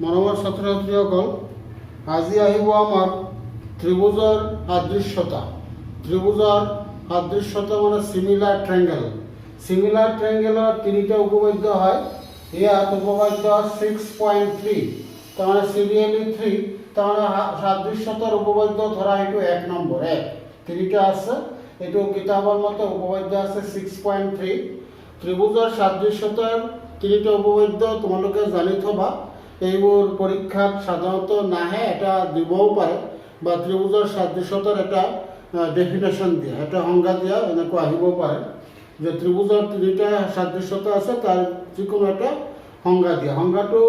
মৰমৰ ছাত্ৰ ছাত্ৰীসকল, আজি আহিব আমাৰ ত্ৰিভুজৰ সাদৃশ্যতা। ত্ৰিভুজৰ সাদৃশ্যতা মানে সিমিলাৰ ট্ৰায়াঙ্গেল। সিমিলাৰ ট্ৰায়াঙ্গেলৰ তিনিটা উপবাদ্য হয়। ইয়াত উপবাদ্য 6.3, তাৰমানে সিৰিয়ালি 3, তাৰমানে সাদৃশ্যতাৰ উপবাদ্য ধৰা এইটো 1 নম্বৰ, 1 তিনিটা আছে। এইটো কিতাপৰ মতে উপবাদ্য আছে 6.3। ত্ৰিভুজৰ সাদৃশ্যতাৰ তিনিটা উপবাদ্য তোমালোকে জানি থবা। এইবোৰ পৰীক্ষাত সাধাৰণত নাহে, এটা দিবও পাৰে বা ত্ৰিভুজৰ সাদৃশ্যতাৰ এটা ডেফিনেশ্যন দিয়া, এটা সংজ্ঞা দিয়া এনেকুৱা আহিবও পাৰে যে ত্ৰিভুজৰ তিনিটা সাদৃশ্যতা আছে, তাৰ যিকোনো এটা সংজ্ঞা দিয়া। সংজ্ঞাটো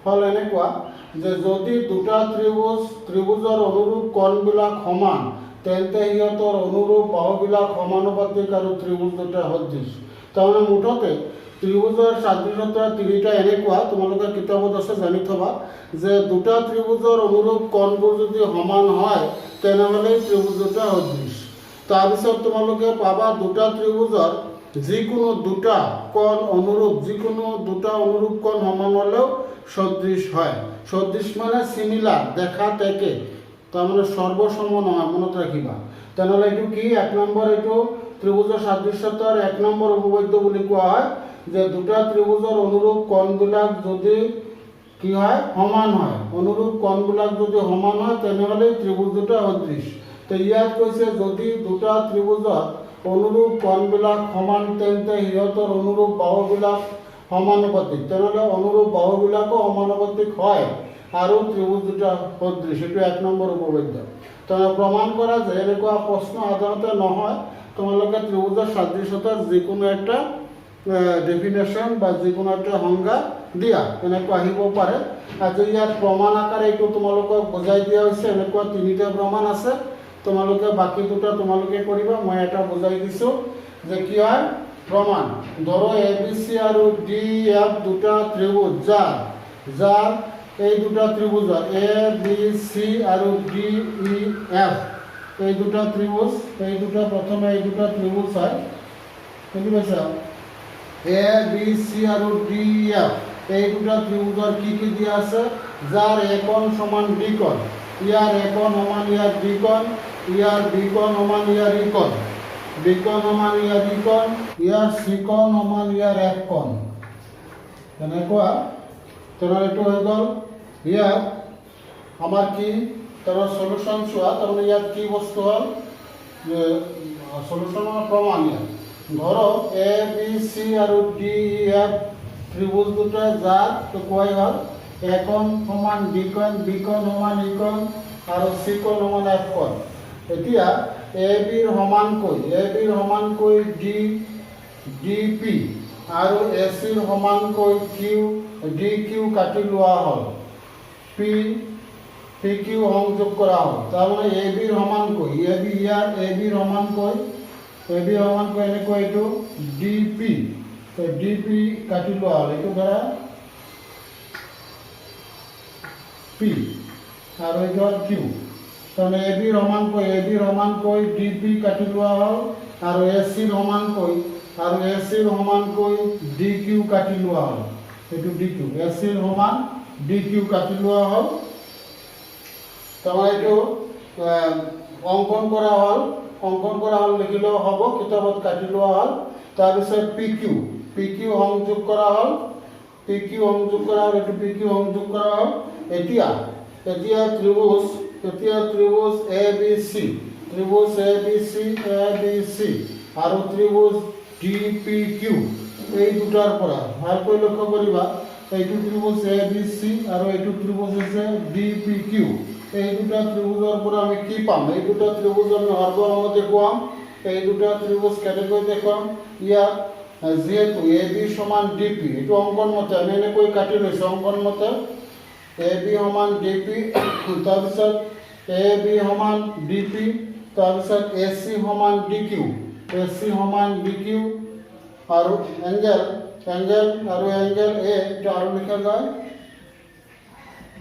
হ'ল এনেকুৱা যে যদি দুটা ত্ৰিভুজৰ অনুৰূপ কোণবিলাক সমান, তেন্তে সিহঁতৰ অনুৰূপ বাহুবিলাক সমানুপাতিক আৰু ত্ৰিভুজ দুটা সদৃশ। তাৰমানে মুঠতে ত্ৰিভুজৰ সাদৃশ্যতা তিনিটা এনেকুৱা, তোমালোকে কিতাপত আছে জানি থবা যে দুটা ত্ৰিভুজৰ অনুৰূপ কোণবোৰ যদি সমান হয় তেনেহ'লে ত্ৰিভুজ দুটা সদৃশ। তাৰপিছত তোমালোকে পাবা দুটা ত্ৰিভুজৰ যিকোনো দুটা কোণ অনুৰূপ, যিকোনো দুটা অনুৰূপ কোণ সমান হ'লেও সদৃশ হয়। সদৃশ মানে সিমিলাৰ, দেখাত একে, তাৰমানে সৰ্বসম নহয়, মনত ৰাখিবা। তেনেহ'লে এইটো কি? 1 নম্বৰ, এইটো ত্ৰিভুজৰ সাদৃশ্যতাৰ 1 নম্বৰ উপবাদ্য বুলি কোৱা হয় যে দুটা ত্ৰিভুজৰ অনুৰূপ কোণবিলাক যদি কি হয়? সমান হয়। অনুৰূপ কোণবিলাক যদি সমান হয় তেনেহ'লে ত্ৰিভুজ দুটা সদৃশ। তো ইয়াত কৈছে যদি দুটা ত্ৰিভুজৰ অনুৰূপ কোণবিলাক সমান তেন্তে সিহঁতৰ অনুৰূপ বাহুবিলাক সমানুপাতিক। তেনেহ'লে অনুৰূপ বাহুবিলাকো সমানুপাতিক হয় আৰু ত্ৰিভুজ দুটা সদৃশ। এইটো 1 নম্বৰ উপবাদ্য। তাৰমানে প্ৰমাণ কৰা যে এনেকুৱা প্ৰশ্ন সাধাৰণতে নহয়, তোমালোকে ত্ৰিভুজৰ সাদৃশ্যতাৰ যিকোনো একটা ডেফিনেশ্যন বা যিকোনো একটা সংজ্ঞা দিয়া, এনেকুৱা আহিব পাৰে। আজি ইয়াত প্ৰমাণ আকাৰে এইটো তোমালোকক বুজাই দিয়া হৈছে। এনেকুৱা তিনিটা প্ৰমাণ আছে, তোমালোকে বাকী দুটা তোমালোকে কৰিবা, মই এটা বুজাই দিছোঁ যে কি হয় প্ৰমাণ। ধৰো ABC আৰু DF দুটা ত্ৰিভুজ, যাৰ এই দুটা ত্ৰিভুজৰ ABC আৰু DEF এই দুটা ত্ৰিভুজ, এই দুটা প্ৰথমে এই দুটা ত্ৰিভুজ হয়, বুজি পাইছা? ABC আৰু DEF এই দুটা ত্ৰিভুজৰ কি দিয়া আছে? যাৰ একোণ সমান দ্বিকোণ, ইয়াৰ একোণ সমান ইয়াৰ দ্বিকোণ, ইয়াৰ দ্বিকোণ সমান ইয়াৰ ইকোণ, দ্বিকোণ সমান ইয়াৰ ইকোণ, ইয়াৰ চিকোণ সমান ইয়াৰ এক কোণ। এনেকুৱা তেনেহ'লে এইটো হৈ গ'ল। ইয়াত আমাৰ কি তাৰ সলিউশ্যন চোৱা, তাৰমানে ইয়াত কি বস্তু হ'ল সলিউশ্যনৰ প্ৰমাণ। ইয়াত ধৰক ABC আৰু DEF ত্ৰিভুজ দুটা যাৰ কোৱাই হ'ল একোণ সমান দ্বিকোণ, দ্বিকোণ সমান ইকোণ আৰু চিকোণ সমান এক কোণ। এতিয়া ABৰ সমানকৈ DP আৰু ACৰ সমানকৈ DQ কাটি লোৱা হ'ল, PQ সংযোগ কৰা হ'ল। তাৰমানে ABৰ সমানকৈ ABৰ সমানকৈ এনেকৈ এইটো DP কাটি লোৱা হ'ল, এইটো ধৰা P আৰু এইটো হ'ল Q। তাৰমানে ABৰ সমানকৈ DP কাটি লোৱা হ'ল আৰু ACৰ সমানকৈ DQ কাটি লোৱা হ'ল, এইটো DQ। ACৰ সমান DQ কাটি লোৱা হ'ল। তাৰমানে এইটো অংকন কৰা হ'ল লিখিলেও হ'ব, কিতাপত কাটি লোৱা হ'ল। তাৰপিছত PQ সংযোগ কৰা হ'ল, এইটো PQ সংযোগ কৰা হ'ল। এতিয়া ত্ৰিভুজ ABC আৰু ত্ৰিভুজ DPQ এই দুটাৰ পৰা ভালকৈ লক্ষ্য কৰিবা, এইটো ত্ৰিভুজ ABC আৰু এইটো ত্ৰিভুজ হৈছে DPQ। এই দুটা ত্ৰিভুজৰ পৰা আমি কি পাম? এই দুটা ত্ৰিভুজ আমি সৰ্বসম্মত দেখুৱাম। এই দুটা ত্ৰিভুজ কেনেকৈ দেখুৱাম? ইয়াত যিহেতু AB সমান DP, এইটো অংকন মতে আমি এনেকৈ কাটি লৈছোঁ। অংকন মতে AB সমান DP, তাৰপিছত AB সমান DP, তাৰপিছত AC সমান DQ আৰু এংগেল আৰু এংগেল A এটা আৰু লিখা যায়,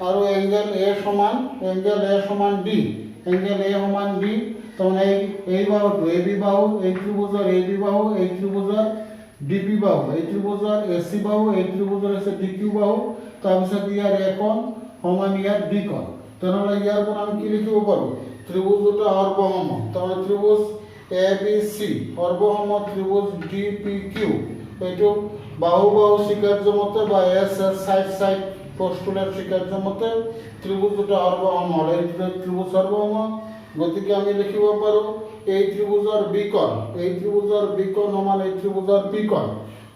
আৰু এংগেল A সমান D, তাৰমানে এই বাহুটো AB বাহু, এই ত্ৰিভুজৰ AB বাহু, এই ত্ৰিভুজৰ DP বাহু, এই ত্ৰিভুজৰ AC বাহু, এই ত্ৰিভুজৰ আছে DQ বাহু। তাৰপিছত ইয়াৰ এ কোণ সমান ইয়াৰ বি কোণ তেনেহ'লে ইয়াৰ পৰা আমি কি লিখিব পাৰোঁ ত্ৰিভুজ দুটা অৰ্বসম তাৰমানে ত্ৰিভুজ এ বি চি অৰ্বসম ত্ৰিভুজ ডি পি কিউ এইটো বাহু বাহু স্বীকাৰ্য মতে বা S S side side postulate স্বীকাৰ্য মতে ত্ৰিভুজ দুটা অৰ্বসম হ'ল এই ত্ৰিভুজ অৰ্বসম গতিকে আমি লিখিব পাৰোঁ এই ত্ৰিভুজৰ বি কোণ সমান এই ত্ৰিভুজৰ পি কোণ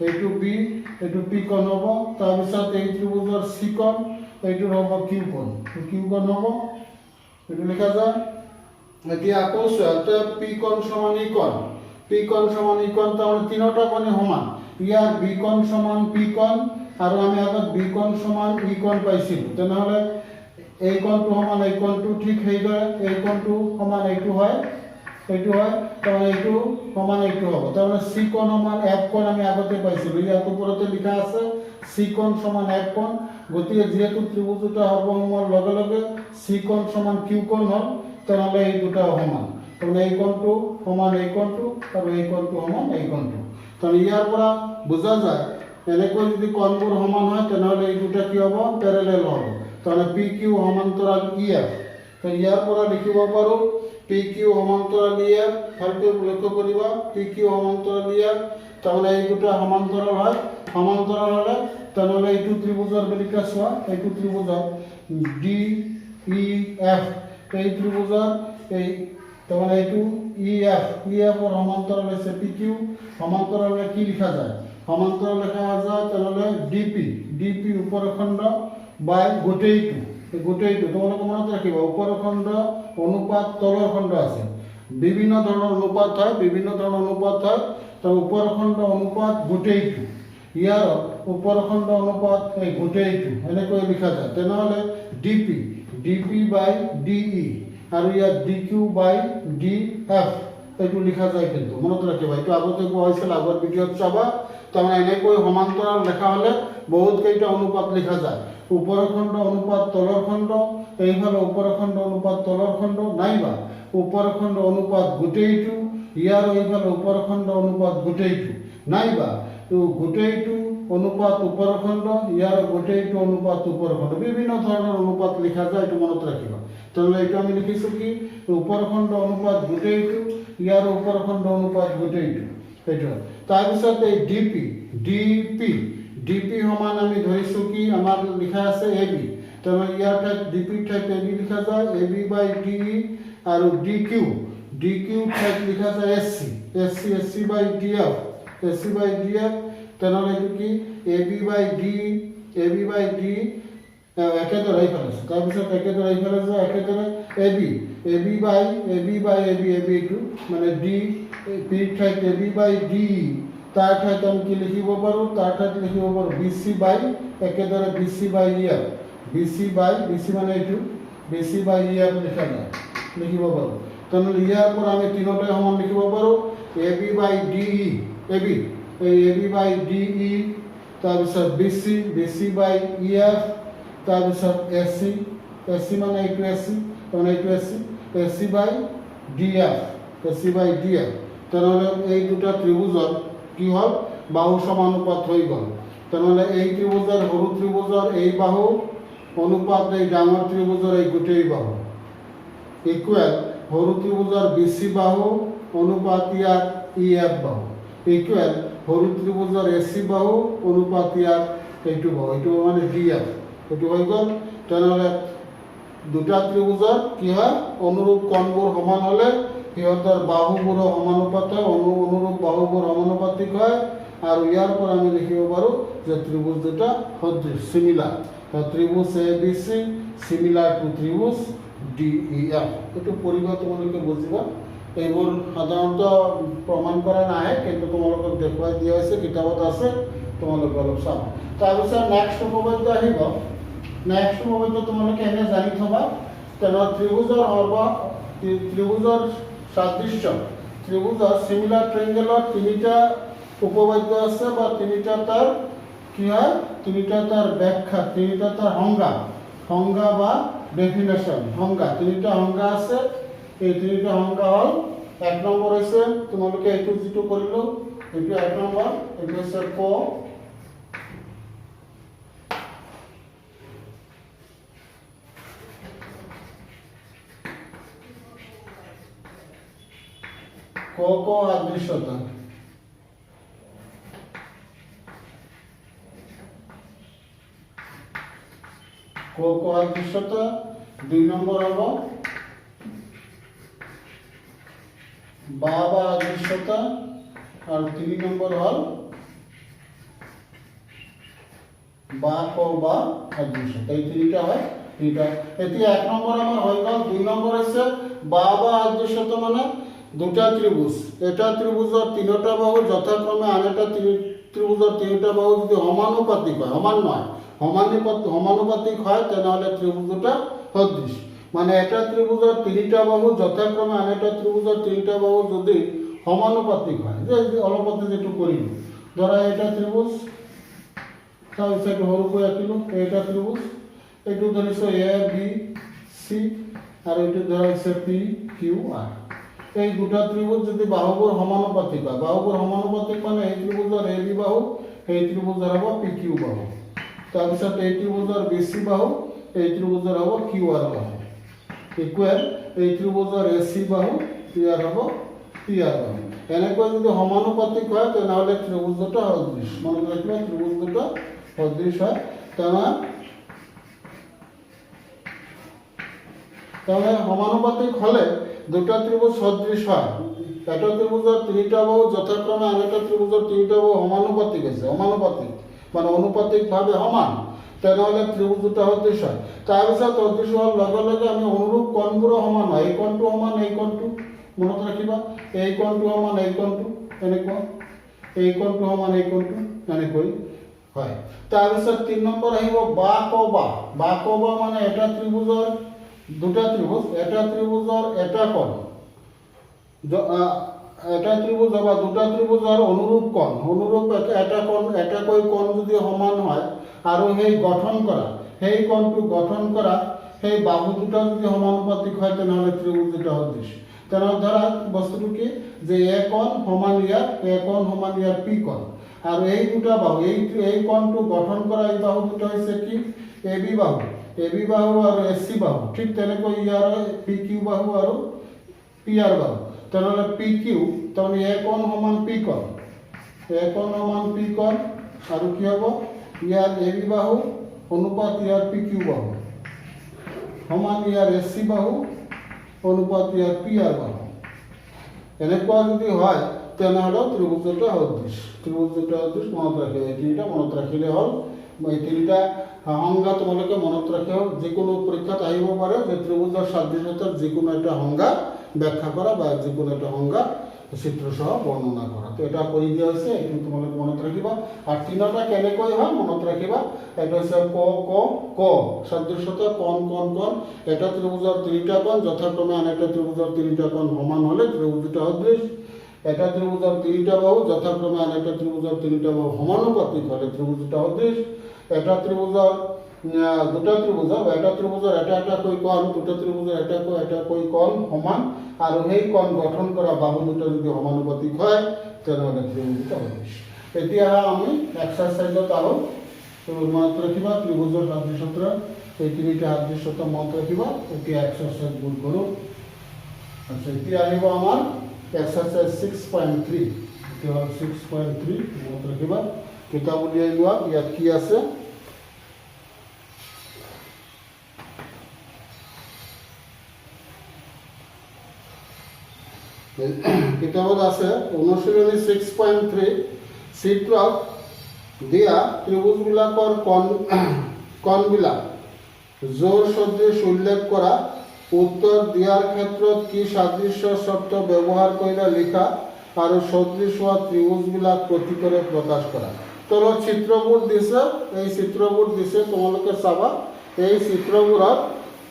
এইটো বি এইটো পি কোণ হ'ব তাৰপিছত এই ত্ৰিভুজৰ চি কোণ এইটোৰ হ'ব কিউ কোণ হ'ব এইটো লিখা যায় এতিয়া আকৌ চোৱা পি কোণ সমান ই কোণ তাৰমানে তিনিটা কোণে সমান ইয়াৰ বি কোণ সমান পি কোণ আৰু আমি আগত বি কোণ সমান ই কোণ পাইছিলোঁ তেনেহ'লে এই কোণটো সমান এই কোণটো ঠিক সেইদৰে এই কোণটো সমান এইটো হয় তাৰমানে এইটো সমান এইটো হ'ব তাৰমানে চি কোণ সমান এফ কোণ আমি আগতে পাইছিলোঁ ইয়াত ওপৰতে লিখা আছে চি কোণ সমান এফ কোণ গতিকে যিহেতু ত্ৰিভুজ দুটা সৰ্বসমৰ লগে লগে চি কোণ সমান কিউ কোণ হ'ল তেনেহ'লে এই দুটা সমান তাৰমানে এই কোণটো সমান এই কোণটো আৰু এই কোণটো সমান এই কোণটো তাৰমানে ইয়াৰ পৰা বুজা যায় এনেকৈ যদি কোণবোৰ সমান হয় তেনেহ'লে এই দুটা কি হ'ব পেৰেলেল হ'ব তাৰমানে পি কিউ সমান্তৰাল ই এফ তো ইয়াৰ পৰা লিখিব পাৰোঁ পি কিউ সমান্তৰাল ই এফ ভালকৈ লক্ষ্য কৰিবা পি কিউ সমান্তৰাল ই এফ তাৰমানে এই দুটা সমান্তৰাল হ'লে তেনেহ'লে এইটো ত্ৰিভুজৰ বেলিকা চোৱা এইটো ত্ৰিভুজৰ ডি ই এফ এই ত্ৰিভুজৰ এই তাৰমানে এইটো ই এফৰ সমান্তৰাল হৈছে পি কিউ সমান্তৰাল কি লিখা যায় সমান্তৰাল লেখা যায় তেনেহ'লে ডিপি উপৰখণ্ড বাই গোটেইটো তোমালোকে মনত ৰাখিবা উপৰখণ্ড অনুপাত তলৰ খণ্ড আছে বিভিন্ন ধৰণৰ অনুপাত হয় তাৰ উপৰখণ্ড অনুপাত গোটেইটো ইয়াৰ উপৰখণ্ড অনুপাত এই গোটেইটো এনেকৈ লিখা যায় তেনেহ'লে ডিপি বাই ডিই আৰু ইয়াত ডিকিউ বাই ডিএফ এইটো লিখা যায় কিন্তু মনত ৰাখিবা এইটো আগতে কোৱা হৈছিল আগৰ ভিডিঅ'ত চাবা তাৰমানে এনেকৈ সমান্তৰাল লেখা হ'লে বহুত কেইটা অনুপাত লিখা যায় উপৰখণ্ড অনুপাত তলৰ খণ্ড এইফালে উপৰখণ্ড অনুপাত তলৰ খণ্ড নাইবা উপৰখণ্ড অনুপাত গোটেইটো ইয়াৰ এইফালে উপৰখণ্ড অনুপাত গোটেইটো নাইবা গোটেইটো অনুপাত উপৰখণ্ড ইয়াৰ গোটেইটো অনুপাত উপৰখণ্ড বিভিন্ন ধৰণৰ অনুপাত লিখা যায় এইটো মনত ৰাখিবা তেনেহ'লে এইটো আমি লিখিছোঁ কি উপৰখণ্ড অনুপাত গোটেইটো ইয়াৰ উপৰখণ্ড অনুপাত গোটেইটো সেইটো তাৰপিছত এই ডিপি সমান আমি ধৰিছোঁ কি আমাৰ লিখা আছে এ বি তেনেহ'লে ইয়াৰ ঠাইত ডিপিৰ ঠাইত এ বি লিখা যায় এ বি বাই ডিই আৰু ডিকিউ ঠাইত লিখা যায় এছ চি বাই ডিএফ তেনেহ'লে এইটো কি এ বি বাই ডি একেদৰে এইফালে আছে তাৰপিছত একেদৰে এইফালে যায় একেদৰে এ বি বাই এইটো মানে ডি পিৰ ঠাইত এ বি বাই ডি তাৰ ঠাইত আমি কি লিখিব পাৰোঁ বি চি বাই একেদৰে B C by E F B C মানে এইটো B C by E F লিখিব পাৰোঁ তেনেহ'লে ইয়াৰ পৰা আমি তিনিটাই সমান লিখিব পাৰোঁ A B by D E A B by D E তাৰপিছত B C by E F তাৰপিছত এছ চি মানে এইটো এছ চি তাৰমানে এইটো এছ চি বাই ডিএফ তেনেহ'লে এই দুটা ত্ৰিভুজৰ কি হ'ল বাহু সমানুপাত হৈ গ'ল তেনেহ'লে এই ত্ৰিভুজৰ সৰু ত্ৰিভুজৰ এই বাহু অনুপাত এই ডাঙৰ ত্ৰিভুজৰ এই গোটেই বাহু ইকুৱেল সৰু ত্ৰিভুজৰ বিচি বাহু অনুপাত ইয়াৰ ই এফ বাহু ইকুৱেল সৰু ত্ৰিভুজৰ এচি বাহু অনুপাত ইয়াৰ এইটো বাহু এইটো মানে ডি এফ এইটো হৈ গ'ল তেনেহ'লে দুটা ত্ৰিভুজৰ কি হয় অনুৰূপ কোণবোৰ সমান হ'লে সিহঁতৰ বাহুবোৰো সমানুপাত হয় অনুৰূপ বাহুবোৰ সমানুপাতিক হয় আৰু ইয়াৰ পৰা আমি লিখিব পাৰোঁ যে ত্ৰিভুজ দুটা সদৃশ সিমিলাৰ ত্ৰিভুজ A B C similar to ত্ৰিভুজ ডি ই এফ এইটো পঢ়িবা তোমালোকে বুজিবা এইবোৰ সাধাৰণতে প্ৰমাণ কৰা নাহে কিন্তু তোমালোকক দেখুৱাই দিয়া হৈছে কিতাপত আছে তোমালোকে অলপ চাবা তাৰপিছত নেক্সট উপপাদ্য আহিব নেক্সট উপপাদ্য তোমালোকে এনে জানি থবা তেনেহ'লে ত্ৰিভুজৰ সাদৃশ্য ত্ৰিভুজৰ সিমিলাৰ ট্ৰায়াঙ্গেলৰ তিনিটা উপপাদ্য আছে বা তিনিটা তাৰ কি হয় তিনিটা তাৰ ব্যাখ্যা তিনিটা তাৰ সংজ্ঞা বা ডেফিনেশ্যন তিনিটা সংজ্ঞা আছে এই তিনিটা সংজ্ঞা হ'ল এক নম্বৰ হৈছে তোমালোকে এইটো যিটো কৰিলোঁ এইটো এক নম্বৰ এইটো হৈছে ক আদৃশ্যতা ক আদৃশ্যতা 2 নম্বর হলো বা আদৃশ্যতা আর 3 নম্বর হল বা আদৃশ্যতা এই তিনটা হয় এটা এটি 1 নম্বর আমার হয়ে গেল 2 নম্বর আছে বা আদৃশ্যতা মানে দুটা ত্রিভুজ এটা ত্রিভুজের তিনটা বাহু যথাক্রমে আরেকটা ত্রিভুজের তিনটা বাহু যদি সমানুপাতিক হয় সমান নয় সমানুপাতিক হয় তাহলে ত্রিভুজটা সদৃশ মানে একটা ত্রিভুজের তিনটা বাহু যথাক্রমে আরেকটা ত্রিভুজের তিনটা বাহু যদি সমানুপাতিক হয় যে অলপতে যেটু করিল ধরা এটা ত্রিভুজ তাৰপিছত সৰুকৈ আঁকিলো এটা ত্ৰিভুজ এইটো ধৰিছো এ বি সি আৰু এইটো ধৰা হৈছে পি কিউ আৰ এই দুটা ত্ৰিভুজ যদি বাহুবোৰ সমানুপাতিক হয় বাহুবোৰ সমানুপাতিক মানে এই ত্ৰিভুজৰ এ বি বাহু এই ত্ৰিভুজৰ হ'ব পি কিউ বাহু তাৰপিছত এই ত্ৰিভুজৰ বি সি বাহু এই ত্ৰিভুজৰ হ'ব কিউ আৰ বাহু ইকুৱেল এই ত্ৰিভুজৰ এ চি বাহু ইয়াৰ হ'ব পি আৰ বাহু এনেকৈ যদি সমানুপাতিক হয় তেনেহ'লে ত্ৰিভুজ দুটা সদৃশ মনত ৰাখিবা ত্ৰিভুজ দুটা সদৃশ হয় তাহলে সমানুপাতিক হলে দুটা ত্রিভুজ সদৃশ হয় একটা ত্রিভুজের তিনটা বাহু যথাক্রমে আরেকটা ত্রিভুজের তিনটা বাহু সমানুপাতিক আছে সমানুপাতিক মানে অনুপাতিকভাবে সমান তেনেহলে ত্রিভুজ দুটা সদৃশ হয় তাৰপিছত সদৃশ হোৱাৰ লগে লগে আমি অনুৰূপ কোণবোৰ সমান হয় এই কোণটো সমান এই কোণটো মনত ৰাখিবা এই কোণটো সমান এই কোণটো এনেকুৱা এই কোণটো সমান এই কোণটো এনেকৈ হয় তাৰপিছত 3 নম্বৰ আহিব বা ক বা মানে এটা ত্ৰিভুজৰ দুটা ত্ৰিভুজ এটা ত্ৰিভুজৰ এটা কোণ এটা ত্ৰিভুজ বা দুটা ত্ৰিভুজৰ অনুৰূপ কোণ অনুৰূপ এটা কোণ এটাকৈ কোণ যদি সমান হয় আৰু সেই গঠন কৰা সেই কোণটো গঠন কৰা সেই বাহু দুটা যদি সমানুপাতিক হয় তেনেহলে ত্ৰিভুজ দুটা সদৃশ তেনেহলে ধৰা বস্তুটো কি যে এ কোণ সমান ইয়াৰ পি কোণ আৰু এই দুটা বাহু এই কোণটো গঠন কৰা এই বাহু দুটা হৈছে কি এ বি বাহু আৰু এ চি বাহু ঠিক তেনেকৈ ইয়াৰ পি কিউ বাহু আৰু পি আৰ বাহু তেনেহলে পি কিউ তাৰমানে এ কোণ সমান পি কোণ আৰু কি হ'ব ইয়াৰ এ বি বাহু অনুপাত ইয়াৰ পি কিউ বাহু সমান ইয়াৰ এ চি বাহু অনুপাত ইয়াৰ পি আৰ বাহু এনেকুৱা যদি হয় তেনেহলে ত্ৰিভুজ দুটা সদৃশ মনত ৰাখিব এই তিনিটা মনত ৰাখিলে হ'ল এই তিনিটা সংজ্ঞা তোমালোকে মনত ৰাখিব যিকোনো পৰীক্ষাত আহিব পাৰে যে ত্ৰিভুজৰ সাদৃশ্যতাৰ যিকোনো এটা সংজ্ঞা ব্যাখ্যা কৰা বা যিকোনো এটা সংজ্ঞা চিত্ৰসহ বৰ্ণনা কৰা তো এটা কৰি দিয়া হৈছে এইটো তোমালোকে মনত ৰাখিবা আৰু তিনিটা কেনেকৈ হয় মনত ৰাখিবা এটা হৈছে ক সাদৃশ্যতা কোণ এটা ত্ৰিভুজৰ তিনিটা কোণ যথাক্ৰমে আন এটা ত্ৰিভুজৰ তিনিটা কোণ সমান হলে ত্ৰিভুজ দুটা সদৃশ এটা ত্ৰিভুজৰ তিনিটা বাহু যথাক্ৰমে আন এটা ত্ৰিভুজৰ তিনিটা বাহু সমানুপাতিক হলে ত্ৰিভুজ দুটা সদৃশ এটা ত্ৰিভুজৰ দুটা ত্ৰিভুজৰ এটা ত্ৰিভুজৰ এটাকৈ কোণ দুটা ত্ৰিভুজৰ এটাকৈ কোণ সমান আৰু সেই কোণ গঠন কৰা বাহু দুটা যদি সমানুপাতিক হয় তেনেহলে ত্ৰিভুজ দুটা সদৃশ এতিয়া আমি এক্সাৰসাইজত আহো মনত ৰাখিবা ত্ৰিভুজৰ সাদৃশ্যতা এই তিনিটা সাদৃশ্যতা মনত ৰাখিবা এতিয়া এক্সাৰসাইজবোৰ কৰোঁ আচ্ছা এতিয়া আহিব আমাৰ exercise 6.3 এতিয়া 6.3 মনত ৰাখিবা কিতাপ উলিয়াই লোৱা ইয়াত কি আছে কিতাপত আছে অনুশীলনী 6.3 চিত্ৰত দিয়া ত্ৰিভুজবিলাকৰ কোণবিলাক জোৰ সদৃশ উল্লেখ কৰা উত্তৰ দিয়াৰ ক্ষেত্ৰত কি সাদৃশ্য শব্দ ব্যৱহাৰ কৰিলে লিখা আৰু সদৃশ হোৱা ত্ৰিভুজবিলাক প্ৰতীকেৰে প্ৰকাশ কৰা তলত চিত্ৰবোৰ দিছে এই চিত্ৰবোৰ দিছে তোমালোকে চাবা এই চিত্ৰবোৰত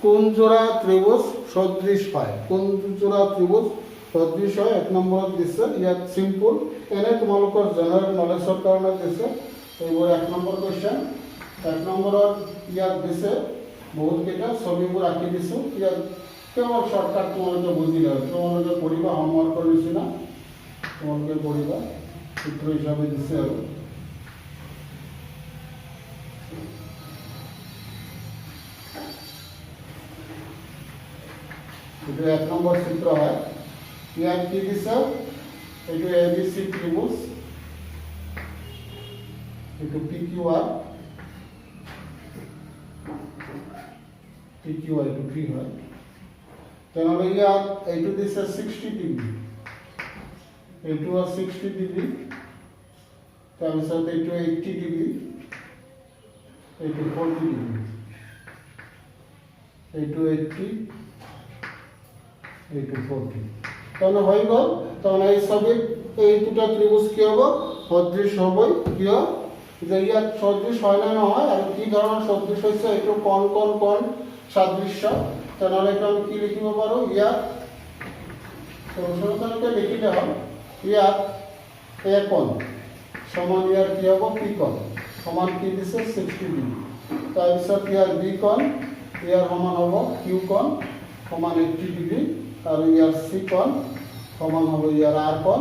কোনজোৰা ত্ৰিভুজ সদৃশ হয় কোনজোৰা ত্ৰিভুজ সদৃশ হয় 1 নম্বৰত দিছে ইয়াত সিম্পল এনে তোমালোকৰ জেনাৰেল নলেজৰ কাৰণে দিছে এইবোৰ 1 নম্বৰ কোৱেশ্চন 1 নম্বৰত ইয়াত দিছে বহুত কেইটা ছবিবোৰ আঁকি দিছো ইয়াত কেৱল শৰ্টকাট তোমালোকে বুজি লয় তোমালোকে পঢ়িবা হোমৱৰ্কৰ নিচিনা তোমালোকে পঢ়িবা চিত্ৰ হিচাপে দিছে আৰু এইটো 1 নম্বৰ চিত্ৰ হয় ইয়াত কি দিছে এইটো এ বি চি ত্ৰিভুজ, এইটো P Q R, P Q R এইটো পি হয়। তেনেহ'লে ইয়াত এইটো দিছে 60 ডিগ্ৰী, এইটো 60 ডিগ্ৰী, তাৰপিছত এইটো 80 ডিগ্ৰী, এইটো 40 ডিগ্ৰী, এইটো 80, এইটো 40। তাহলে হৈ গ'ল। তাহলে এই ছবিত এই দুটা ত্রিভুজ কি হ'ব? সদৃশ হ'বই। কিয়? যে ইয়াত সদৃশ হয় না নহয় আৰু কি ধৰণৰ সদৃশ হৈছে এইটো কোন কোন কোন সাদৃশ্য। তেনেহ'লে এইটো আমি কি লিখিব পাৰোঁ? ইয়াত সৰুকে লিখিলে হ'ল ইয়াত এ কোণ সমান ইয়াৰ কি হ'ব? পি কোণ সমান কি দিছে? 60 ডিগ্ৰী। তাৰপিছত ইয়াৰ বি কোণ ইয়াৰ সমান হ'ব কিউ কোণ সমান 80 ডিগ্ৰী আৰু ইয়াৰ সি কোণ সমান হ'ব ইয়ার আর কোণ,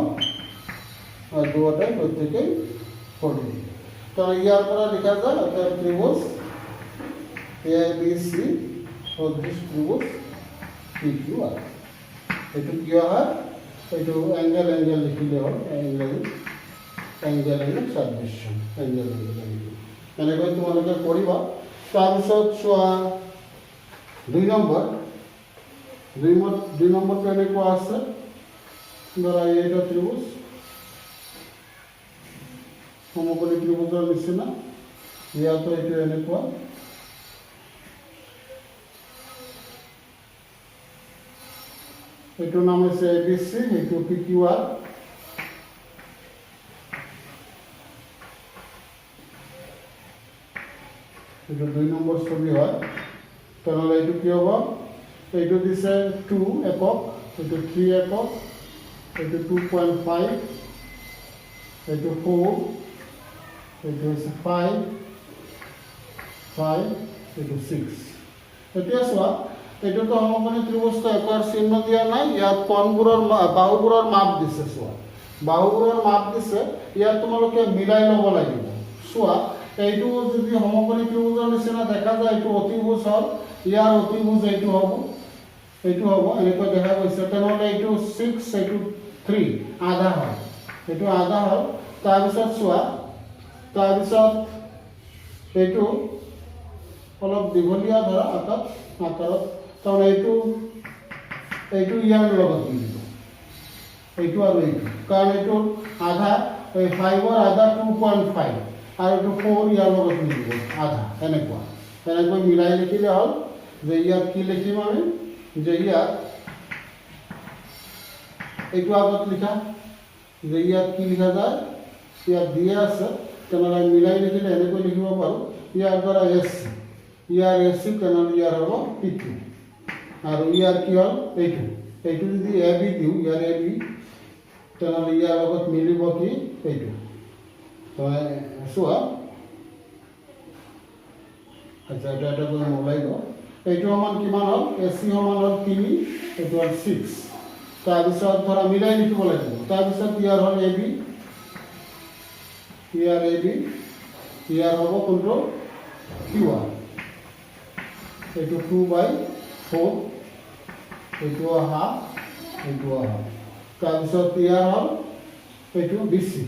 আর দুটাই প্রত্যেকেই 40 ডিগ্রি। তাহলে ইয়ার পরে লেখা যায় একটা ত্রিভুজ এ বি সি সদৃশ ত্রিভুজ পি কিউ আর। এইটো কিয় হয়? এইটো এংগেল এংগেল লিখিলে হ'ল, এংগেল এংগেল এংগেল সাদৃশ্য, এংগেল এংগেল এংগেল এনেকৈ তোমালোকে কৰিবা। তাৰপিছত চোৱা 2 নম্বৰ, 2 নম্বৰটো এনেকুৱা আছে। ধৰা এইটা ত্ৰিভুজ সমকোণী ত্ৰিভুজৰ নিচিনা, ইয়াতো এইটো এনেকুৱা। এইটোৰ নাম হৈছে এ বি চি, এইটো পি কিউ আৰ। এইটো 2 নম্বৰ ছবি হয়। তেনেহ'লে এইটো কি হ'ব? এইটো দিছে 2 একক, এইটো 3 একক, এইটো 2.5, এইটো 4, এইটো হৈছে 5, এইটো 6। এতিয়া চোৱা এইটোতো সমকোণী ত্ৰিভুজটো একোৱাৰ চিহ্ন দিয়া নাই, ইয়াত কোণবোৰৰ বাহুবোৰৰ মাপ দিছে। চোৱা বাহুবোৰৰ মাপ দিছে, ইয়াত তোমালোকে মিলাই ল'ব লাগিব। চোৱা এইটো যদি সমকোণী ত্ৰিভুজৰ নিচিনা দেখা যায়, এইটো অতিভুজ হ'ল, ইয়াৰ অতিভুজ এইটো হ'ব, এইটো হ'ব, এনেকৈ দেখা গৈছে। তেনেহ'লে এইটো 6, এইটো 3 আধা হয়, এইটো আধা হ'ল। তাৰপিছত চোৱা, তাৰপিছত এইটো অলপ দীঘলীয়া ধৰা আকাৰত, তাৰমানে এইটো ইয়াৰ লগত মিলিব, এইটো আৰু এইটো, কাৰণ এইটো আধা, এই 5ৰ আধা 2.5 আৰু এইটো 4 ইয়াৰ লগত মিলিব আধা, এনেকৈ মিলাই লিখিলে হ'ল। যে ইয়াত কি লিখিম আমি? যে ইয়াত এইটো আগত লিখা, যে ইয়াত কি লিখা যায়? ইয়াত দিয়ে আছে, তেনেহ'লে মিলাই লিখিলে এনেকৈ লিখিব পাৰোঁ। ইয়াৰ দ্বাৰা এছ চি, ইয়াৰ এছ চি, তেনেহ'লে ইয়াৰ হ'ব পি কিউ, আৰু ইয়াৰ কি হ'ল? এইটো যদি এ বি দিওঁ, ইয়াৰ এ বি, তেনেহ'লে ইয়াৰ লগত মিলিব কি? এইটো। চোৱা আচ্ছা, এটা এটা কৰি ওলাই লওঁ। এইটো সমান কিমান হ'ল? এ চি সমান হ'ল 3, এইটো হ'ল 6। তাৰপিছত ধৰা মিলাই লিখিব লাগিব। তাৰপিছত ইয়াৰ হ'ল A B, year A B, ইয়াৰ হ'ব কোনটো? কিউ আৰ, এইটো 2/4, এইটো হাফ, এইটো হাফ। তাৰপিছত ইয়াৰ হ'ল এইটো বি চি,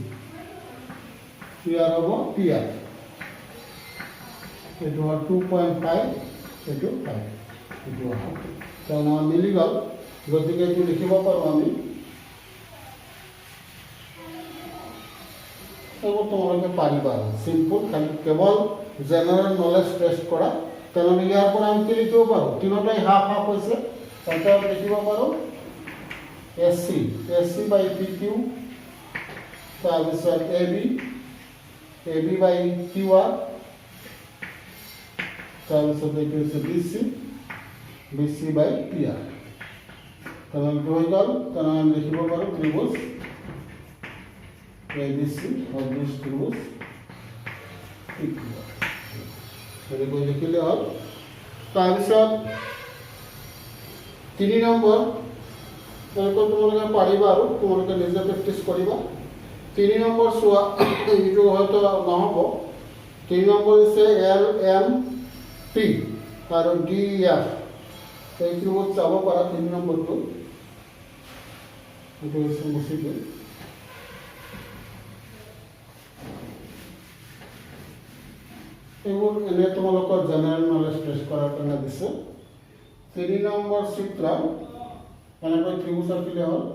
ইয়াৰ হ'ব পি আৰ, এইটো হ'ল 2.5, এইটো 5, এইটো হাফ। কাৰণ আমাৰ মিলি গ'ল, গতিকে এইটো লিখিব পাৰোঁ আমি। এইবোৰ তোমালোকে পাৰিবা, চিম্পুল, খালি কেৱল জেনেৰেল নলেজ টেষ্ট কৰা। তেনেহ'লে ইয়াৰ পৰা আমি কি লিখিব পাৰোঁ? তিনিটাই হাফ হাফ হৈছে, এটা লিখিব পাৰোঁ S C by P Q, তাৰপিছত A B by Q R, তাৰপিছত এইটো হৈছে B C by P R. তেনেহ'লে হৈ গ'ল। তেনেহ'লে আমি লিখিব পাৰোঁ ত্ৰিভুজ এ বি চি সদৃশ ত্ৰিভুজ পি কিউ আৰ, এনেকৈ লিখিলে হ'ল। তাৰপিছত 3 নম্বৰ, এনেকৈ তোমালোকে পাৰিবা আৰু তোমালোকে নিজে প্ৰেক্টিছ কৰিবা। 3 নম্বৰ চোৱা, এইটো হয়তো নহ'ব। 3 নম্বৰ হৈছে LMP আৰু DF, এই ত্ৰিভুজ চাব পাৰা। 3 নম্বৰটো এইটো হৈছে মুচিটো, এইবোৰ এনে তোমালোকৰ জেনেৰেল নলেজ টেষ্ট কৰাৰ কাৰণে দিছে 3 নম্বৰ চিত্ৰ এনেকৈ ত্ৰিভুজ আঁকিলে হ'ল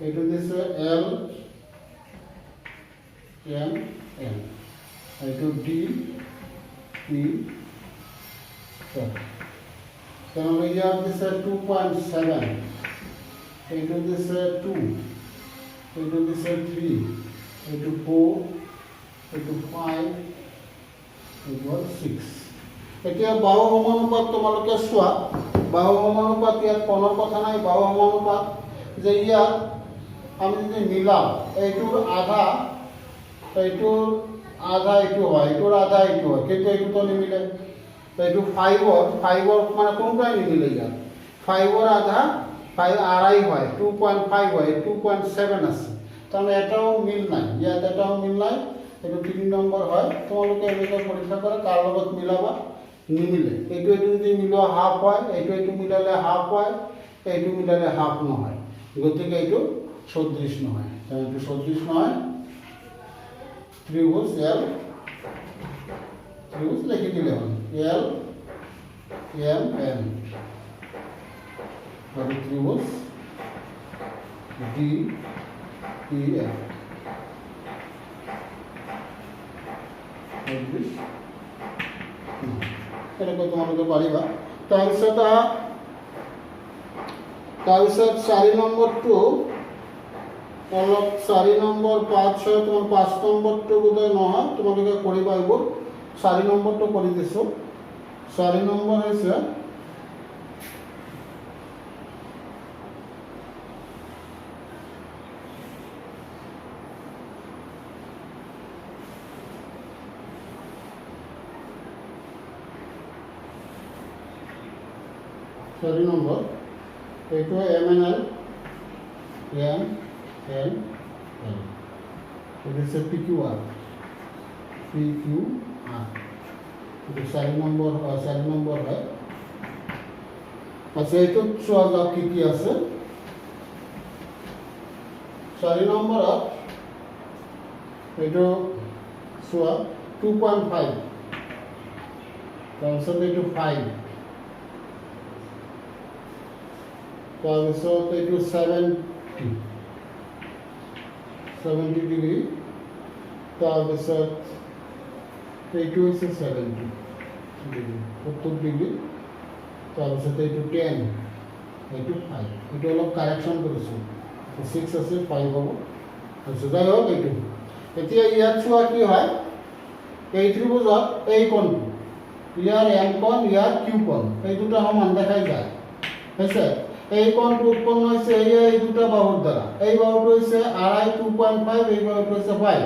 এইটো দিছে L M N এইটো D E F তাহলে ইয়ার দিছে 2.7 এইটো দিছে 2 এইটো দিছে 3 এইটো 4 এইটো 5 এইটো 6 এতিয়া বাহু সমানুপাত তোমালোকে চোৱা বাহু সমানুপাত ইয়াত কোনৰ কথা নাই বাহু সমানুপাত যে ইয়াত আমি যদি মিলাও এইটোৰ আধা এইটো হয় এইটোৰ আধা এইটো হয় কিন্তু এইটো নিমিলে এইটো 5 মানে কোনটাই নিমিলে ইয়াত 5 আধা 5 আড়াই হয় 2.5 হয় 2.7 আছে তাহলে এটাও মিল নাই ইয়াত এটাও মিল নাই এইটো 3 নম্বৰ হয় তোমালোকে এনেকৈ পৰীক্ষা কৰা কাৰ লগত মিলাবা নিমিলে এইটো যদি মিলোৱা হাফ হয় এইটো মিলালে হাফ হয় এইটো মিলালে হাফ নহয় গতিকে এইটো সদৃশ নহয় তাহলে এইটো সদৃশ নহয় ত্রিভুজ L ত্রিভুজ লিখি দিলে হল L M N और ত্রিভুজ D E F এনেকৈ তোমালোকে পাৰিবা তাৰপিছত 4 নম্বৰটো অলপ 4 নম্বৰ 5 6 তোমাৰ 5 নম্বৰটো বোধহয় নহয় তোমালোকে কৰিবা এইবোৰ 4 নম্বৰটো কৰি দিছো 4 নম্বৰ হৈছে এইটো MNL M N L it is a PQR itu 4 নম্বর হয় আচ্ছা এইটো চোৱা যাওক কি আছে 4 নম্বৰত এইটো চোৱা 2.5 তাৰপিছত এইটো 5 তাৰপিছত এইটো 70 ডিগ্ৰী তাৰপিছত এইটো হৈছে 70 ডিগ্ৰী 70 ডিগ্ৰী তাৰপিছত এইটো 10 এইটো 5 এইটো অলপ কাৰেকশ্যন কৰিছোঁ 6 আছে 5 হ'ব তাৰপিছত যাই হোক এইটো এতিয়া ইয়াত চোৱা কি হয় এই ত্ৰিভুজত এই কোণটো ইয়াৰ M কোণ ইয়াৰ Q কোণ এই দুটা সমান দেখাই যায় হৈছে এই কোণটো উৎপন্ন হৈছে এই দুটা বাহুৰ দ্বাৰা এই বাহুটো হৈছে আড়াই 2.5 এই বাহুটো হৈছে 5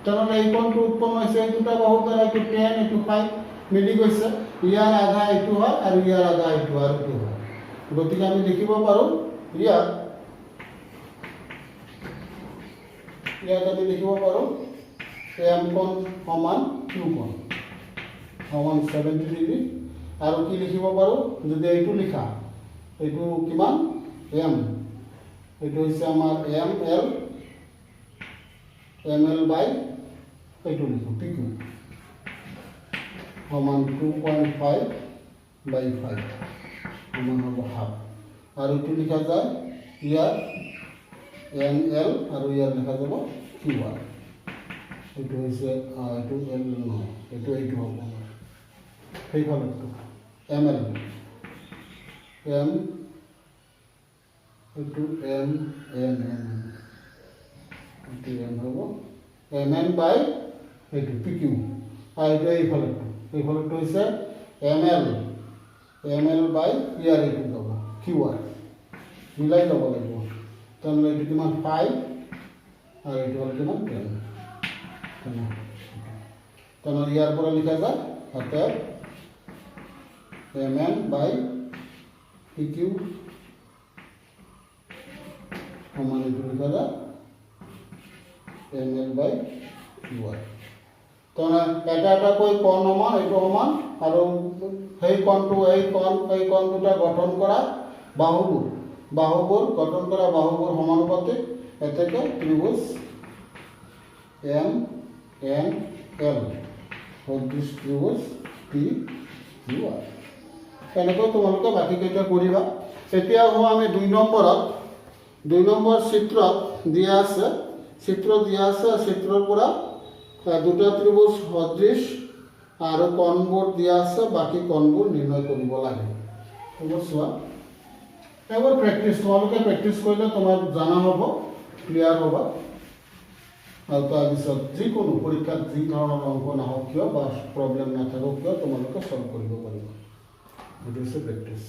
তাহলে এই কোণটো উৎপন্ন হৈছে এই দুটা বাহুৰ দ্বাৰা এইটো 10 এইটো 5 মিলি গৈছে ইয়াৰ আধা এইটো হয় আৰু ইয়াৰ আধা এইটো আৰু এইটো হয় গতিকে আমি লিখিব পাৰোঁ ইয়াত আমি লিখিব পাৰোঁ M কোণ সমান Q কোণ সমান 70 ডিগ্ৰী আৰু কি লিখিব পাৰোঁ যদি এইটো লিখা এইটো কিমান M এইটো হৈছে আমাৰ ML বাই এইটো লিখো PQ সমান 2.5 বাই 5 সমান হ'ব হাফ আৰু এইটো লিখা যায় ইয়াৰ NL আৰু ইয়াৰ লিখা যাব QR এইটো হৈছে এইটো L নহয় এইটো হ'ব সেইফালেটো ML M এইটো M N এইটো M হ'ব MN বাই এইটো PQ আৰু এইটো এইফালেটো হৈছে ML বাই ইয়াৰ এইটো যাব QR মিলাই ল'ব লাগিব তাহলে এইটো কিমান 5 আৰু এইটো হ'ল কিমান 10 তাহলে ইয়াৰ পৰা লিখা যায় অতএব MN বাই PQ সমান এইটো লিখা যায় ML বাই QR তাহলে এটা কৈ কোণ সমান এইটো সমান আৰু সেই কোণটো এই কোণ দুটা গঠন কৰা বাহুবোৰ গঠন কৰা বাহুবোৰ সমানুপাতিক এতেকে ত্ৰিভুজ এম এন এল সদৃশ ত্ৰিভুজ পি কিউ আৰ এনেকৈ তোমালোকে বাকীকেইটা কৰিবা। এতিয়া আমি 2 নম্বৰ চিত্ৰত দিয়া আছে চিত্ৰৰ পৰা দুটা ত্ৰিভুজ সদৃশ আৰু কোণবোৰ দিয়া আছে, বাকী কোণবোৰ নিৰ্ণয় কৰিব লাগে। এইবোৰ চোৱা, এইবোৰ তোমালোকে প্ৰেক্টিছ কৰিলে তোমাৰ জানা হ'ব, ক্লিয়াৰ হ'ব। আৰু তাৰপিছত যিকোনো পৰীক্ষাত যি ধৰণৰ অংক নাহক কিয় বা প্ৰব্লেম নাথাকক কিয় তোমালোকে সলভ কৰিব পাৰিবা। এইটো হৈছে প্ৰেক্টিছ।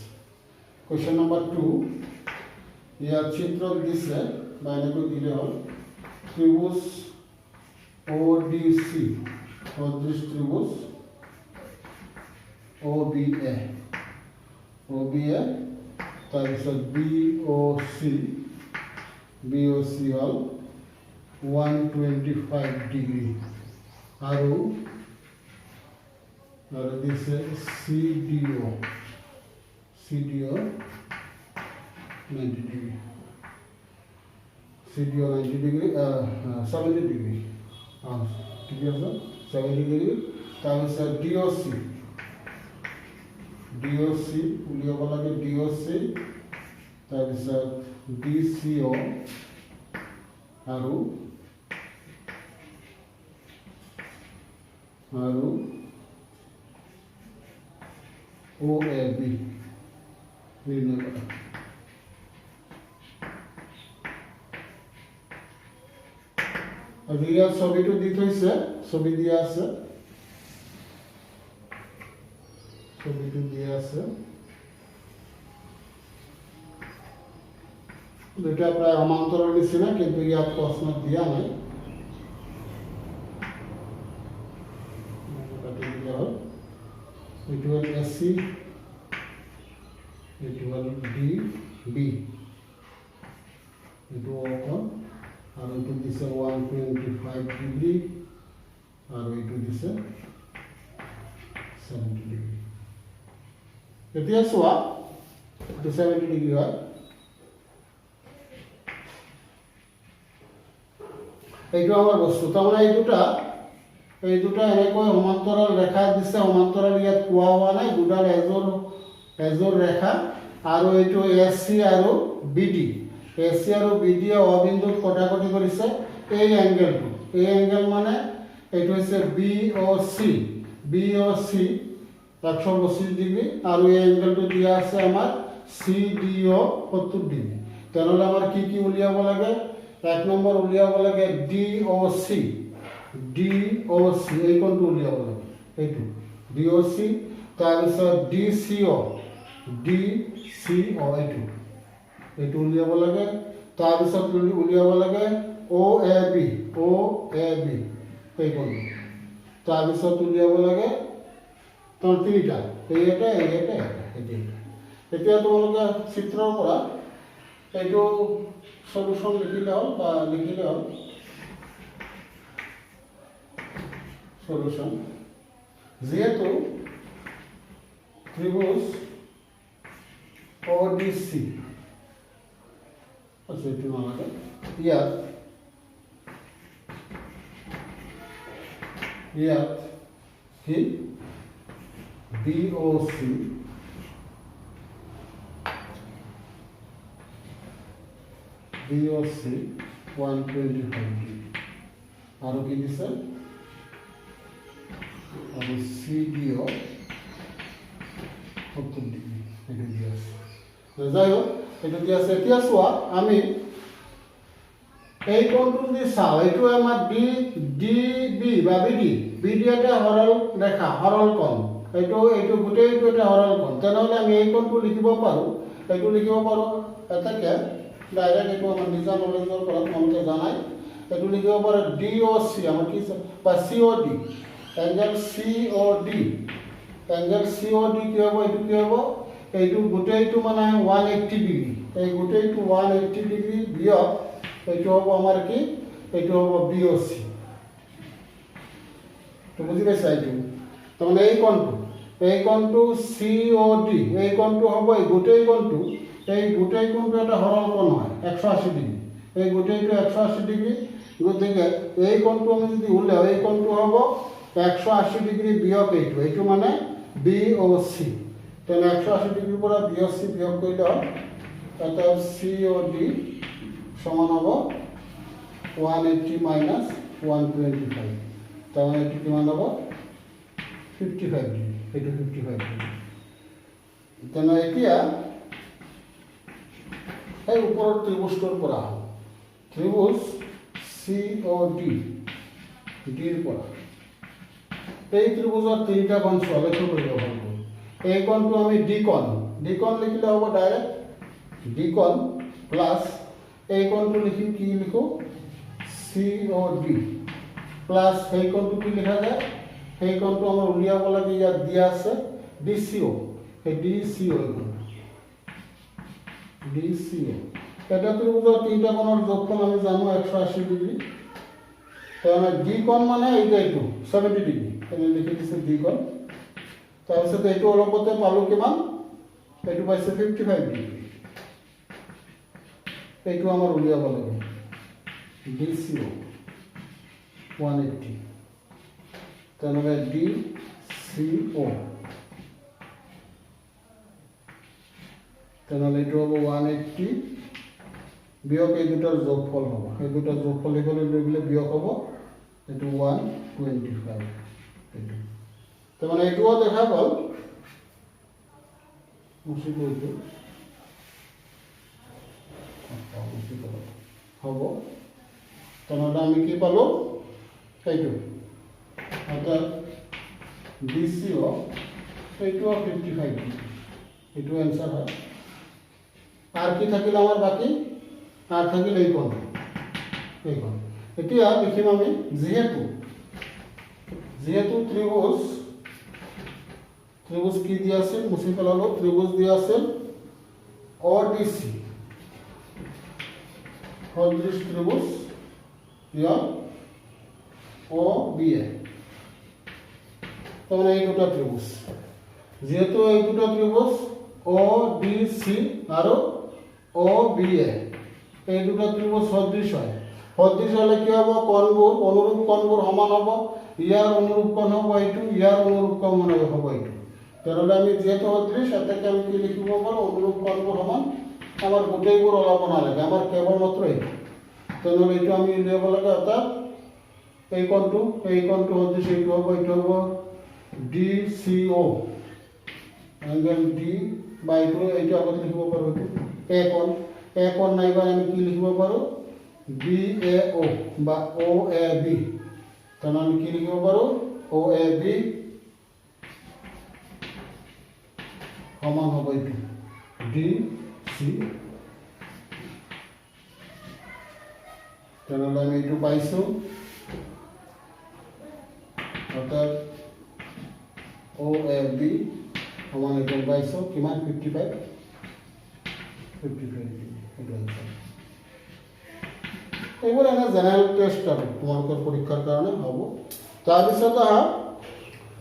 কুৱেশ্যন নম্বৰ 2, ইয়াত চিত্ৰত দিছে বা এনেকৈ দিলে হ'ল ত্ৰিভুজ ODC সদৃশ ত্ৰিভুজ OBA তাৰপিছত BOC হ'ল 125 ডিগ্ৰী আৰু দিছে CDO 90 ডিগ্ৰী 70 ডিগ্ৰী ঠিক আছে 70 ডিগ্ৰী। তাৰপিছত DOC উলিয়াব লাগে, DOC তাৰপিছত DCO আৰু OAB নিৰ্ণয় কৰা। আৰু ইয়াত ছবিটো দি থৈছে, ছবি দিয়া আছে, ছবিটো দিয়া আছে। দুটা প্ৰায় সমান্তৰাল নিচিনা, কিন্তু ইয়াত প্ৰশ্নত দিয়া নাই। এইটো হ'ল AC, এইটো হ'ল DB, এইটো অকণ আৰু এইটো দিছে 125 ডিগ্ৰী আৰু এইটো দিছে 70 ডিগ্ৰী। এতিয়া চোৱা, এইটো 70 ডিগ্ৰী হয়। এইটো আমাৰ বস্তু, তাৰমানে এই দুটা এনেকৈ সমান্তৰাল ৰেখা দিছে। সমান্তৰাল ইয়াত কোৱা হোৱা নাই, দুডাল এজোৰ ৰেখা আৰু এইটো AC আৰু BD। AC আৰু BD অবিন্দুত কটাকটি কৰিছে। এই এংগেল মানে এইটো হৈছে BOC 125 ডিগ্ৰী আৰু এই এংগেলটো দিয়া আছে আমাৰ CDO 70 ডিগ্ৰী। তেনেহ'লে আমাৰ কি উলিয়াব লাগে? 1 নম্বৰ উলিয়াব লাগে DOC এই কোণটো উলিয়াব লাগে, এইটো DOC। তাৰপিছত DCO এইটো উলিয়াব লাগে। তাৰপিছত উলিয়াব লাগে OAB এই কোণটো। তাৰপিছত উলিয়াব লাগে তিনিটা, এইটা। এতিয়া তোমালোকে চিত্ৰৰ পৰা এইটো সলিউশন লিখিলে হ'ল সলিউশন। যেহেতু ত্ৰিভুজ ODC আচ্ছা এইটো নালাগে, ইয়াত কি BOC BOC 125 ডিগ্ৰী আৰু কি দিছে আৰু CDO 70 ডিগ্ৰী এইটো দিয়া আছে। যাই হোক এইটো দিয়া আছে। এতিয়া চোৱা আমি এই কোণটো যদি চাওঁ, এইটো আমাৰ DB বা BD এটা সৰল ৰেখা, সৰল কোণ। এইটো গোটেইটো এটা সৰল কোণ। তেনেহ'লে আমি এই কোণটো লিখিব পাৰোঁ, এইটো লিখিব পাৰোঁ এটাকে ডাইৰেক্ট। এইটো আমাৰ নিজা নলেজৰ পৰা তোমালোকে জানাই। এইটো লিখিব পাৰোঁ DOC আমাৰ কি বা COD এংগেল COD কি হ'ব? এইটো কি হ'ব? এইটো গোটেইটো মানে 180 ডিগ্ৰী। এই গোটেইটো 180 ডিগ্ৰী বিয়োগ এইটো হ'ব আমাৰ কি? এইটো হ'ব BOC। তো বুজি পাইছা? এইটো তাৰমানে এই কোণটো COD, এই কোণটো হ'ব এই গোটেই কোণটো এটা সৰল কোণ হয় 180 ডিগ্ৰী, এই গোটেইটো 180 ডিগ্ৰী। গতিকে এই কোণটো আমি যদি উলিয়াও, এই কোণটো হ'ব 180 ডিগ্ৰী বিয়োগ এইটো মানে BOC। তেনে 180 ডিগ্ৰীৰ পৰা BOC বিয়োগ কৰিলে এটা COD সমান হ'ব 180 মাইনাছ 125, তাৰমানে এইটো কিমান হ'ব 55 ডিগ্ৰী, এইটো 55 ডিগ্ৰী। তেনে এতিয়া এই ওপৰৰ ত্ৰিভুজটোৰ পৰা ত্ৰিভুজ COD ডিৰ পৰা এই ত্ৰিভুজৰ তিনিটা কোণ লক্ষ্য কৰিব পাৰিব। এই কোণটো আমি D কোণ লিখিলে হ'ব ডাইৰেক্ট D কোণ প্লাছ এই কোণটো লিখিম, কি লিখো COD প্লাছ সেই কোণটো কি লিখা যায়, সেই কোণটো আমাৰ উলিয়াব লাগে, ইয়াত দিয়া আছে DCO, সেই DCO এটা ত্ৰিভুজৰ তিনিটা কোণৰ যোগফল আমি জানো 180 ডিগ্ৰী। তাৰমানে D কোণ মানে এইটো 70 ডিগ্ৰী, এনে লিখি দিছে D কোণ। তাৰপিছত এইটো অলপতে পালোঁ কিমান, এইটো পাইছে 55 ডিগ্ৰী, এইটো আমাৰ উলিয়াব লাগে DCO 180, তেনেহ'লে DCO তেনেহ'লে এইটো হ'ব 180 বিয়োগ এই দুটাৰ যোগফল হ'ব, এই দুটাৰ যোগফল এইফালে লৈ গ'লে বিয়োগ হ'ব এইটো 125। এইটো তাৰমানে এইটোও দেখা গ'ল, হ'ব। তেনেহ'লে আমি কি পালোঁ, এইটো অৰ্থাৎ DCO এইটোও 55 ডিগ্ৰী, এইটো এনচাৰ হয়। আর কি থাকিল আমার বাকি, আর থাকিল এই কোণ। এতিয়া লিখিম আমি যেহেতু ত্রিভুজ কি দিয়া আছে, মুছি পেলালো, ত্রিভুজ দিয়া আছে ODC সদৃশ ত্রিভুজ ইয়াৰ OBA, তাৰমানে এই দুটা ত্ৰিভুজ, যেহেতু এই দুটা ত্ৰিভুজ ODC আৰু OBA এই দুটা ত্ৰিভুজ সদৃশ হয়। সদৃশ হলে কি হ'ব, কোণবোৰ অনুৰূপ কোণবোৰ সমান হ'ব, ইয়াৰ অনুৰূপ কোণ হ'ব এইটো, ইয়াৰ অনুৰূপ কোণ হ'ব এইটো। তেনেহ'লে আমি যেহেতু সদৃশ এটাকে আমি কি লিখিব পাৰোঁ, অনুৰূপ কোণবোৰ সমান, আমাৰ গোটেইবোৰ ওলাব নালাগে, আমাৰ কেৱল মাত্ৰ এইটো। তেনেহ'লে এইটো আমি উলিয়াব লাগে, অৰ্থাৎ এই কোণটো সদৃশ এইটো হ'ব, এইটো হ'ব DCO এংগেল D বা এইটো আগত লিখিব পাৰোঁ, এইটো A কোণ নাইবা আমি কি লিখিব পাৰোঁ BAO বা OAB, তাৰমানে আমি কি লিখিব পাৰোঁ OAB সমান হ'ব এইটো DC। তেনেহ'লে আমি এইটো পাইছোঁ, অৰ্থাৎ OAB সমান এইটো পাইছোঁ কিমান 55 এইবোৰ এনে জেনেৰেল টেষ্ট আৰু তোমালোকৰ পৰীক্ষাৰ কাৰণে হ'ব। তাৰপিছত আহা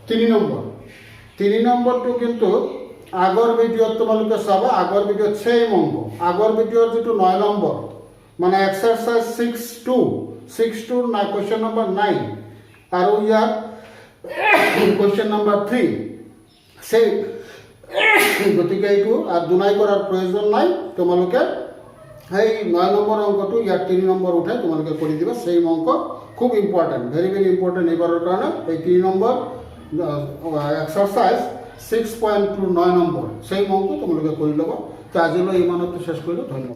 3 নম্বৰটো কিন্তু আগৰ ভিডিঅ'ত তোমালোকে চাবা, আগৰ ভিডিঅ'ত চেম অংক, আগৰ ভিডিঅ'ৰ যিটো 9 নম্বৰ মানে এক্সাৰচাইজ 6.2 না কুৱেশ্যন নম্বৰ 9 আৰু ইয়াত কুৱেশ্যন নম্বৰ 3 সেই গতিকে এইটো আৰ দুনাই কৰাৰ প্ৰয়োজন নাই, তোমালোকে এই 9 নম্বৰ অঙ্কটো ইয়াত 3 নম্বৰ উঠাই তোমালোকে কৰে দিবা, সেই অঙ্ক খুব ইম্পৰ্টেন্ট, ভেৰি ইম্পৰ্টেন্ট এবাৰেৰ কাৰণে এই 3 নম্বৰ এক্সাৰসাইজ 6.2 9 নম্বৰ সেই অঙ্ক তোমালোকে কৰে লবা। তো আজিলৈ ইমানতে শেষ কৰিলোঁ, ধন্যবাদ।